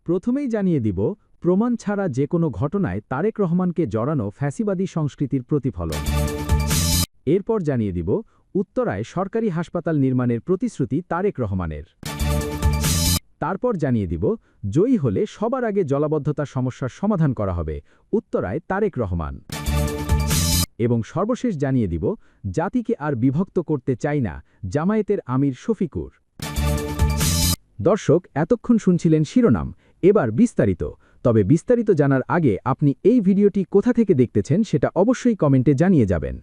প্রথমেই জানিয়ে দিব, প্রমাণ ছাড়া যে কোনো ঘটনায় তারেক রহমানকে জড়ানো ফ্যাসিবাদী সংস্কৃতির প্রতিফলন। এরপর জানিয়ে দিব, উত্তরায় সরকারি হাসপাতাল নির্মাণের প্রতিশ্রুতি তারেক রহমানের। তারপর জানিয়ে দিব, জয়ী হলে সবার আগে জলাবদ্ধতা সমস্যার সমাধান করা হবে, উত্তরায় তারেক রহমান। এবং সর্বশেষ জানিয়ে দিব, জাতিকে আর বিভক্ত করতে চাই না, জামায়াতের আমির শফিকুর। দর্শক, এতক্ষণ শুনছিলেন শিরোনাম, এবার বিস্তারিত। তবে বিস্তারিত জানার আগে আপনি এই ভিডিওটি কোথা থেকে দেখতেছেন সেটা অবশ্যই কমেন্টে জানিয়ে যাবেন।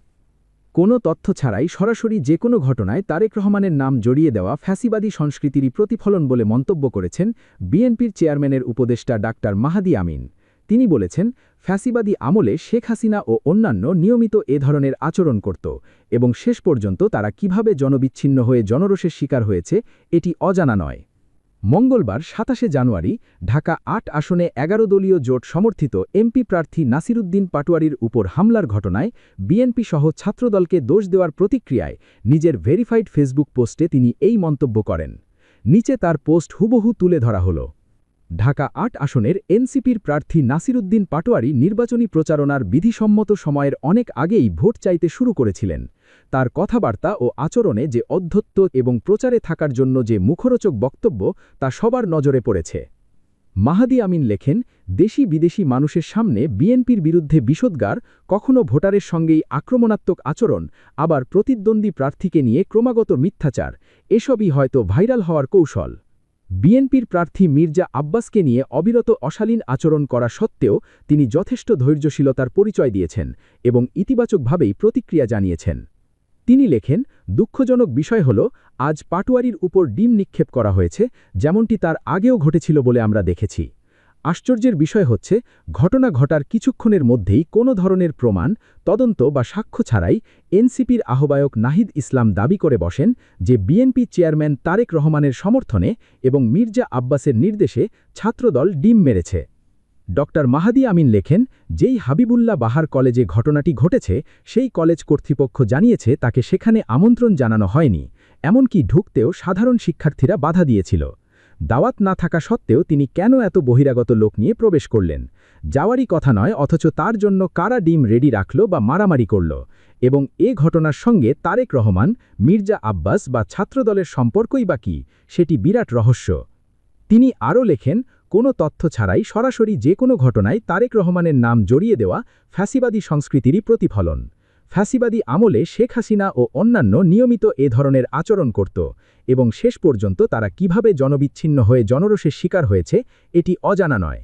কোনো তথ্য ছাড়াই সরাসরি যে কোনো ঘটনায় তারেক রহমানের নাম জড়িয়ে দেওয়া ফ্যাসিবাদী সংস্কৃতিরই প্রতিফলন বলে মন্তব্য করেছেন বিএনপির চেয়ারম্যানের উপদেষ্টা ডাক্তার মাহাদি আমিন। তিনি বলেছেন, ফ্যাসিবাদী আমলে শেখ হাসিনা ও অন্যান্য নিয়মিত এ ধরনের আচরণ করত এবং শেষ পর্যন্ত তারা কিভাবে জনবিচ্ছিন্ন হয়ে জনরোষের শিকার হয়েছে এটি অজানা নয়। মঙ্গলবার ২৭ জানুয়ারি ঢাকা ৮ আসনে ১১ দলীয় জোট সমর্থিত এমপি প্রার্থী নাসিরুদ্দিন পাটোয়ারির উপর হামলার ঘটনায় বিএনপি সহ ছাত্রদলকে দোষ দেওয়ার প্রতিক্রিয়ায় নিজের ভেরিফাইড ফেসবুক পোস্টে তিনি এই মন্তব্য করেন। নিচে তার পোস্ট হুবহু তুলে ধরা হল। ঢাকা ৮ আসনের এনসিপির প্রার্থী নাসিরুদ্দিন পাটোয়ারি নির্বাচনী প্রচারণার বিধিসম্মত সময়ের অনেক আগেই ভোট চাইতে শুরু করেছিলেন। তার কথাবার্তা ও আচরণে যে অধ্যত্ত এবং প্রচারে থাকার জন্য যে মুখরোচক বক্তব্য তা সবার নজরে পড়েছে। মাহাদি আমিন লেখেন, দেশি বিদেশি মানুষের সামনে বিএনপির বিরুদ্ধে বিষোদ্গার, কখনো ভোটারের সঙ্গেই আক্রমণাত্মক আচরণ, আবার প্রতিদ্বন্দ্বী প্রার্থীকে নিয়ে ক্রমাগত মিথ্যাচার, এসবই হয়তো ভাইরাল হওয়ার কৌশল। বিএনপির প্রার্থী মির্জা আব্বাসকে নিয়ে অবিরত অশালীন আচরণ করা সত্ত্বেও তিনি যথেষ্ট ধৈর্যশীলতার পরিচয় দিয়েছেন এবং ইতিবাচকভাবেই প্রতিক্রিয়া জানিয়েছেন। তিনি লেখেন, দুঃখজনক বিষয় হল আজ পাটোয়ারির উপর ডিম নিক্ষেপ করা হয়েছে, যেমনটি তার আগেও ঘটেছিল বলে আমরা দেখেছি। আশ্চর্যের বিষয় হচ্ছে, ঘটনা ঘটার কিছুক্ষণের মধ্যেই কোনো ধরনের প্রমাণ, তদন্ত বা সাক্ষ্য ছাড়াই এনসিপির আহ্বায়ক নাহিদ ইসলাম দাবি করে বসেন যে বিএনপি চেয়ারম্যান তারেক রহমানের সমর্থনে এবং মির্জা আব্বাসের নির্দেশে ছাত্রদল ডিম মেরেছে। ডক্টর মাহাদি আমিন লেখেন, যেই হাবিবুল্লাহ বাহার কলেজে ঘটনাটি ঘটেছে সেই কলেজ কর্তৃপক্ষ জানিয়েছে তাকে সেখানে আমন্ত্রণ জানানো হয়নি, এমনকি ঢুকতেও সাধারণ শিক্ষার্থীরা বাধা দিয়েছিল। দাওয়াত না থাকা সত্ত্বেও তিনি কেন এত বহিরাগত লোক নিয়ে প্রবেশ করলেন? যাওয়ারই কথা নয়, অথচ তার জন্য কারা ডিম রেডি রাখল বা মারামারি করল? এবং এ ঘটনার সঙ্গে তারেক রহমান, মির্জা আব্বাস বা ছাত্রদলের সম্পর্কই বা কী, সেটি বিরাট রহস্য। তিনি আরও লেখেন, কোনো তথ্য ছাড়াই সরাসরি যে কোনো ঘটনায় তারেক রহমানের নাম জড়িয়ে দেওয়া ফ্যাসিবাদী সংস্কৃতিরই প্রতিফলন। ফ্যাসিবাদী আমলে শেখ হাসিনা ও অন্যান্য নিয়মিত এ ধরনের আচরণ করত এবং শেষ পর্যন্ত তারা কিভাবে জনবিচ্ছিন্ন হয়ে জনরোষের শিকার হয়েছে এটি অজানা নয়।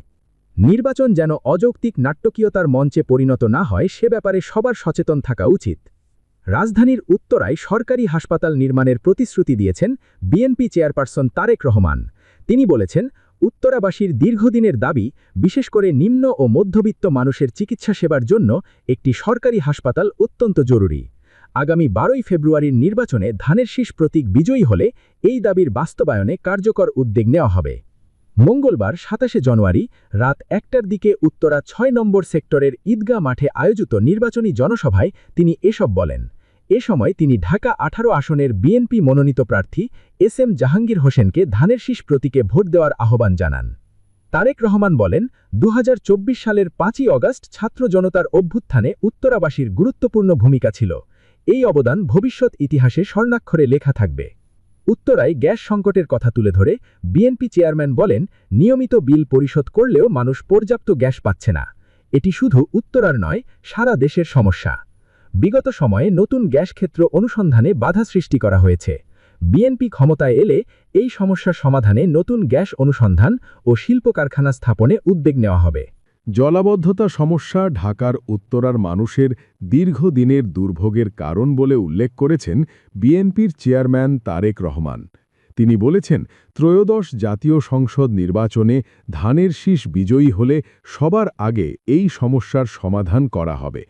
নির্বাচন যেন অযৌক্তিক নাট্যকীয়তার মঞ্চে পরিণত না হয় সে ব্যাপারে সবার সচেতন থাকা উচিত। রাজধানীর উত্তরায় সরকারি হাসপাতাল নির্মাণের প্রতিশ্রুতি দিয়েছেন বিএনপি চেয়ারপারসন তারেক রহমান। তিনি বলেছেন, উত্তরাবাসীর দীর্ঘদিনের দাবি, বিশেষ করে নিম্ন ও মধ্যবিত্ত মানুষের চিকিৎসা সেবার জন্য একটি সরকারি হাসপাতাল অত্যন্ত জরুরি। আগামী ১২ ফেব্রুয়ারির নির্বাচনে ধানের শীষ প্রতীক বিজয়ী হলে এই দাবির বাস্তবায়নে কার্যকর উদ্যোগ নেওয়া হবে। মঙ্গলবার ২৭ জানুয়ারি রাত ১টার দিকে উত্তরা ৬ নম্বর সেক্টরের ঈদগাহ মাঠে আয়োজিত নির্বাচনী জনসভায় তিনি এসব বলেন। এ সময় তিনি ঢাকা ১৮ আসনের বিএনপি মনোনীত প্রার্থী এস.এম. জাহাঙ্গীর হোসেনকে ধানের শীষ প্রতীকে ভোট দেওয়ার আহ্বান জানান। তারেক রহমান বলেন, ২০২৪ সালের ৫ই অগাস্ট ছাত্র জনতার অভ্যুত্থানে উত্তরাবাসীর গুরুত্বপূর্ণ ভূমিকা ছিল। এই অবদান ভবিষ্যৎ ইতিহাসে স্বর্ণাক্ষরে লেখা থাকবে। উত্তরায় গ্যাস সংকটের কথা তুলে ধরে বিএনপি চেয়ারম্যান বলেন, নিয়মিত বিল পরিশোধ করলেও মানুষ পর্যাপ্ত গ্যাস পাচ্ছে না। এটি শুধু উত্তরার নয়, সারা দেশের সমস্যা। বিগত সময়ে নতুন গ্যাস ক্ষেত্র অনুসন্ধানে বাধা সৃষ্টি করা হয়েছে। বিএনপি ক্ষমতায় এলে এই সমস্যার সমাধানে নতুন গ্যাস অনুসন্ধান ও শিল্প কারখানা স্থাপনে উদ্যোগ নেওয়া হবে। জলাবদ্ধতা সমস্যা ঢাকার উত্তরার মানুষের দীর্ঘদিনের দুর্ভোগের কারণ বলে উল্লেখ করেছেন বিএনপির চেয়ারম্যান তারেক রহমান। তিনি বলেছেন, ত্রয়োদশ জাতীয় সংসদ নির্বাচনে ধানের শীষ বিজয়ী হলে সবার আগে এই সমস্যার সমাধান করা হবে।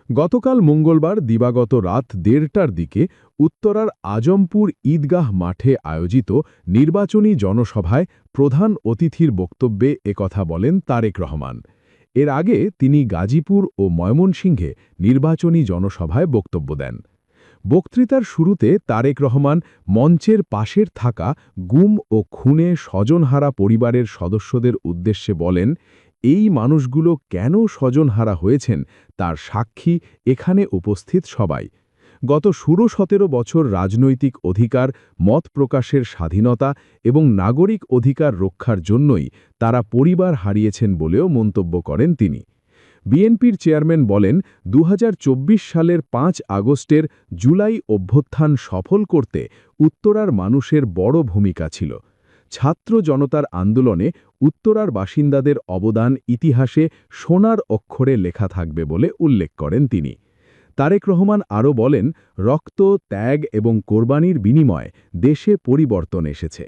গতকাল মঙ্গলবার দিবাগত রাত ১:৩০টার দিকে উত্তরার আজমপুর ঈদগাহ মাঠে আয়োজিত নির্বাচনী জনসভায় প্রধান অতিথির বক্তব্যে একথা বলেন তারেক রহমান। এর আগে তিনি গাজীপুর ও ময়মনসিংহে নির্বাচনী জনসভায় বক্তব্য দেন। বক্তৃতার শুরুতে তারেক রহমান মঞ্চের পাশের থাকা গুম ও খুনে স্বজনহারা পরিবারের সদস্যদের উদ্দেশ্যে বলেন, এই মানুষগুলো কেন স্বজনহারা হয়েছেন তার সাক্ষী এখানে উপস্থিত সবাই। গত ১৬-১৭ বছর রাজনৈতিক অধিকার, মত প্রকাশের স্বাধীনতা এবং নাগরিক অধিকার রক্ষার জন্যই তারা পরিবার হারিয়েছেন বলেও মন্তব্য করেন তিনি। বিএনপির চেয়ারম্যান বলেন, ২০২৪ সালের ৫ আগস্টের জুলাই অভ্যুত্থান সফল করতে উত্তরার মানুষের বড় ভূমিকা ছিল। ছাত্র জনতার আন্দোলনে উত্তরার বাসিন্দাদের অবদান ইতিহাসে সোনার অক্ষরে লেখা থাকবে বলে উল্লেখ করেন তিনি। তারেক রহমান আরও বলেন, রক্ত, ত্যাগ এবং কোরবানির বিনিময়ে দেশে পরিবর্তন এসেছে।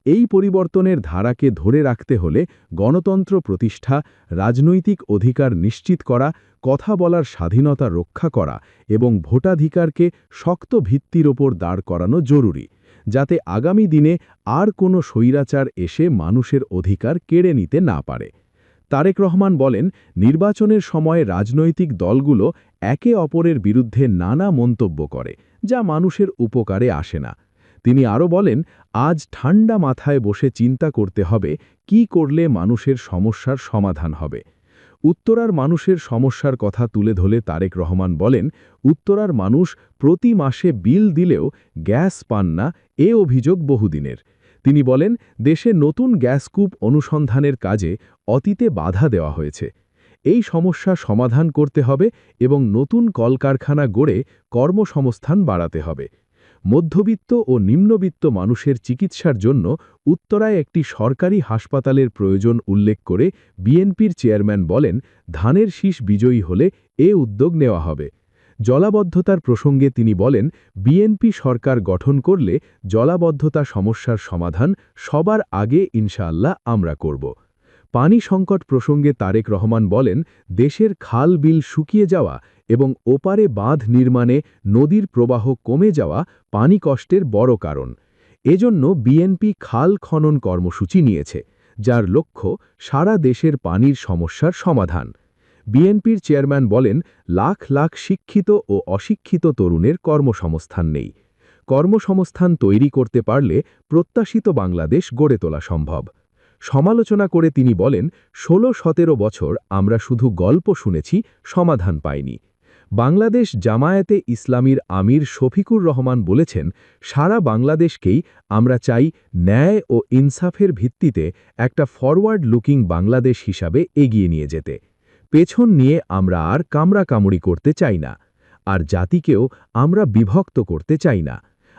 এই পরিবর্তনের ধারাকে ধরে রাখতে হলে গণতন্ত্র প্রতিষ্ঠা, রাজনৈতিক অধিকার নিশ্চিত করা, কথা বলার স্বাধীনতা রক্ষা করা এবং ভোটাধিকারকে শক্ত ভিত্তির ওপর দাঁড় করানো জরুরি, যাতে আগামী দিনে আর কোনো স্বৈরাচার এসে মানুষের অধিকার কেড়ে নিতে না পারে। তারেক রহমান বলেন, নির্বাচনের সময় রাজনৈতিক দলগুলো একে অপরের বিরুদ্ধে নানা মন্তব্য করে, যা মানুষের উপকারে আসে না। তিনি আরও বলেন, আজ ঠান্ডা মাথায় বসে চিন্তা করতে হবে কি করলে মানুষের সমস্যার সমাধান হবে। উত্তরার মানুষের সমস্যার কথা তুলে ধরে তারেক রহমান বলেন, উত্তরার মানুষ প্রতি মাসে বিল দিলেও গ্যাস পান না, এ অভিযোগ বহুদিনের। তিনি বলেন, দেশে নতুন গ্যাসকূপ অনুসন্ধানের কাজে অতীতে বাধা দেওয়া হয়েছে। এই সমস্যা সমাধান করতে হবে এবং নতুন কলকারখানা গড়ে কর্মসংস্থান বাড়াতে হবে। মধ্যবিত্ত ও নিম্নবিত্ত মানুষের চিকিৎসার জন্য উত্তরায় একটি সরকারি হাসপাতালের প্রয়োজন উল্লেখ করে বিএনপির চেয়ারম্যান বলেন, ধানের শীষ বিজয়ী হলে এ উদ্যোগ নেওয়া হবে। জলাবদ্ধতার প্রসঙ্গে তিনি বলেন, বিএনপি সরকার গঠন করলে জলাবদ্ধতা সমস্যার সমাধান সবার আগে ইনশাআল্লাহ আমরা করব। পানি সংকট প্রসঙ্গে তারেক রহমান বলেন, দেশের খাল বিল শুকিয়ে যাওয়া এবং ওপারে বাঁধ নির্মাণে নদীর প্রবাহ কমে যাওয়া পানি কষ্টের বড় কারণ। এজন্য বিএনপি খাল খনন কর্মসূচি নিয়েছে, যার লক্ষ্য সারা দেশের পানির সমস্যার সমাধান। বিএনপির চেয়ারম্যান বলেন, লাখ লাখ শিক্ষিত ও অশিক্ষিত তরুণের কর্মসংস্থান নেই। কর্মসংস্থান তৈরি করতে পারলে প্রত্যাশিত বাংলাদেশ গড়ে তোলা সম্ভব। সমালোচনা করে তিনি বলেন, ১৬-১৭ বছর আমরা শুধু গল্প শুনেছি, সমাধান পাইনি। বাংলাদেশ জামায়াতে ইসলামীর আমির শফিকুর রহমান বলেছেন, সারা বাংলাদেশকেই আমরা চাই ন্যায় ও ইনসাফের ভিত্তিতে একটা ফরওয়ার্ড লুকিং বাংলাদেশ হিসাবে এগিয়ে নিয়ে যেতে। পেছন নিয়ে আমরা আর কামড়াকামড়ি করতে চাই না, আর জাতিকেও আমরা বিভক্ত করতে চাই না।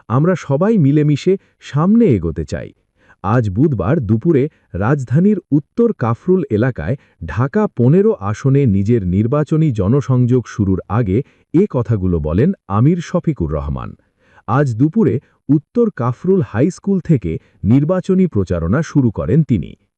আমরা সবাই মিলেমিশে সামনে এগোতে চাই। আজ বুধবার দুপুরে রাজধানীর উত্তর কাফরুল এলাকায় ঢাকা ১৫ আসনে নিজের নির্বাচনী জনসংযোগ শুরুর আগে এ কথাগুলো বলেন আমির শফিকুর রহমান। আজ দুপুরে উত্তর কাফরুল হাই স্কুল থেকে নির্বাচনী প্রচারণা শুরু করেন তিনি।